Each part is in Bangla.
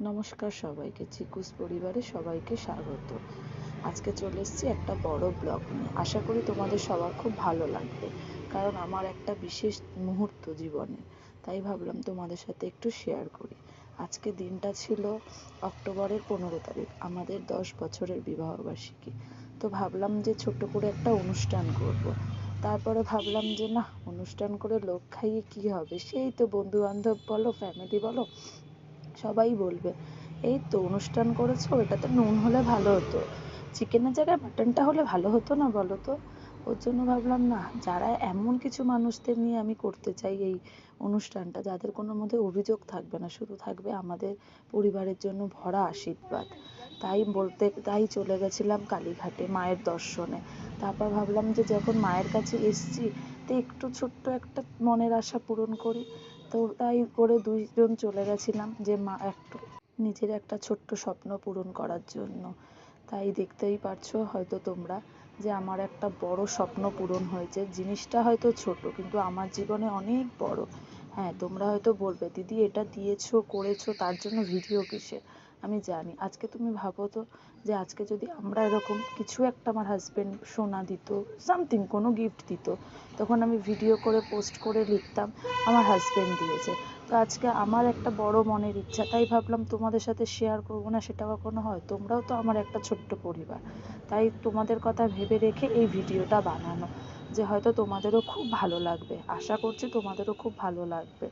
নমস্কার সবাইকে, চিকুস পরিবারে সবাইকে স্বাগত। আজকে চলে এসেছি একটা বড় ব্লগ নিয়ে। আশা করি তোমাদের সবার খুব ভালো লাগবে, কারণ আমার একটা বিশেষ মুহূর্ত জীবনে, তাই ভাবলাম তোমাদের সাথে একটু শেয়ার করি। আজকে দিনটা ছিল অক্টোবরের 15 তারিখ, আমাদের 10 বছরের বিবাহবার্ষিকী। তো ভাবলাম যে ছোট্ট করে একটা অনুষ্ঠান করব। তারপরে ভাবলাম যে না, অনুষ্ঠান করে লোক খাইয়ে কি হবে, সেই তো বন্ধু বান্ধব বলো, ফ্যামিলি বলো, সবাই বলবে এই তো অনুষ্ঠান করেছো, এটাতে নুন হলে ভালো হতো, চিকেনের জায়গায় মাটনটা হলে ভালো হতো না, বলো তো। ওর জন্য ভাবলাম না, যারা এমন কিছু মানুষদের নিয়ে আমি করতে চাই এই অনুষ্ঠানটা, যাদের কোনো মধ্যে অভিযোগ থাকবে না, শুধু থাকবে আমাদের পরিবারের জন্য ভরা আশীর্বাদ। তাই চলে গেছিলাম কালীঘাটে মায়ের দর্শনে। তারপর ভাবলাম যে যখন মায়ের কাছে এসছি, তো একটু ছোট্ট একটা মনের আশা পূরণ করি। তো তাই করে দুইজন চলে গেছিলাম যে মা একটু নিজের একটা ছোট্ট স্বপ্ন পূরণ করার জন্য। তাই দেখতেই পারছো হয়তো তোমরা যে আমার একটা বড় স্বপ্ন পূরণ হয়েছে। জিনিসটা হয়তো ছোট, কিন্তু আমার জীবনে অনেক বড়। হ্যাঁ, তোমরা হয়তো বলবে দিদি এটা দিয়েছো করেছো, তার জন্য ভিডিও কিসের। আমি জানি, আজকে তুমি ভাবো তো, যে আজকে যদি আমরা এরকম কিছু একটা, আমার হাজবেন্ড সোনা দিত, সামথিং কোনো গিফট দিত, তখন আমি ভিডিও করে পোস্ট করে লিখতাম আমার হাজবেন্ড দিয়েছে। তো আজকে আমার একটা বড় মনের ইচ্ছা, তাই ভাবলাম তোমাদের সাথে শেয়ার করবো না, সেটা কখনো হয়? তোমরাও তো আমার একটা ছোট্ট পরিবার, তাই তোমাদের কথা ভেবে রেখে এই ভিডিওটা বানানো, যে হয়তো তোমাদেরও খুব ভালো লাগবে। আশা করছি তোমাদেরও খুব ভালো লাগবে।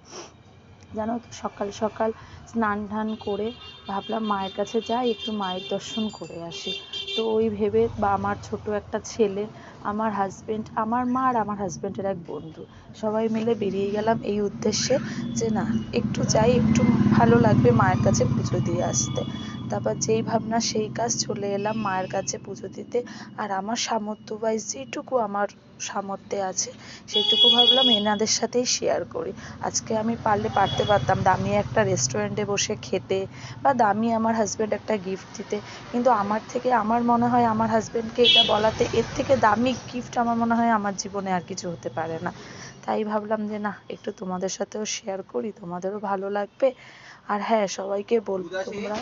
জানো তো, সকাল সকাল স্নান টান করে ভাবলাম মায়ের কাছে যাই, একটু মায়ের দর্শন করে আসি। তো ওই ভেবে, বা আমার ছোট একটা ছেলে, আমার হাজবেন্ড, আমার মা আর আমার হাজবেন্ডের এক বন্ধু, সবাই মিলে বেরিয়ে গেলাম এই উদ্দেশ্যে যে না, একটু যাই, একটু ভালো লাগবে মায়ের কাছে পুজো দিয়ে আসতে। তারপর যেই ভাবনা সেই কাজ, চলে এলাম মায়ের কাছে পুজো দিতে। আর আমার সামর্থ্য ওয়াইজ যেটুকু আমার সামর্থ্যে আছে, সেইটুকু ভাবলাম এনাদের সাথেই শেয়ার করি। আজকে আমি পারতে পারতাম দামি একটা রেস্টুরেন্টে বসে খেতে, বা দামি আমার হাজব্যান্ড একটা গিফট দিতে, কিন্তু আমার মনে হয় আমার হাজব্যান্ডকে এটা বলাতে এর থেকে দামি গিফট আমার মনে হয় আমার জীবনে আর কিছু হতে পারে না। তাই ভাবলাম যে না, একটু তোমাদের সাথেও শেয়ার করি, তোমাদেরও ভালো লাগবে। আর হ্যাঁ, সবাইকে বলবো তোমরা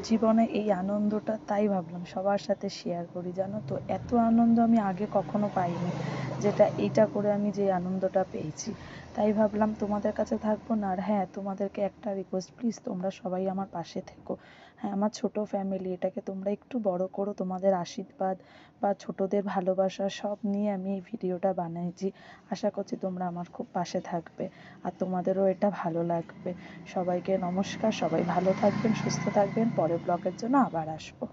জীবনে এই আনন্দটা, তাই ভাবলাম সবার সাথে শেয়ার করি। জানো তো, এত আনন্দ আমি আগে কখনো পাইনি, যেটা এইটা করে আমি যে আনন্দটা পেয়েছি। তাই ভাবলাম তোমাদের কাছে থাকবো না। আর হ্যাঁ, তোমাদেরকে একটা রিকোয়েস্ট, প্লিজ তোমরা সবাই আমার পাশে থেকো। হ্যাঁ, আমার ছোট ফ্যামিলি, এটাকে তোমরা একটু বড় করো। তোমাদের আশীর্বাদ বা ছোটদের ভালোবাসা সব নিয়ে আমি এই ভিডিওটা বানিয়েছি। আশা করছি তোমরা আমার খুব পাশে থাকবে, আর তোমাদেরও এটা ভালো লাগবে। সবাইকে নমস্কার, সবাই ভালো থাকবেন, সুস্থ থাকবেন। পরের ব্লগের জন্য আবার আসবো।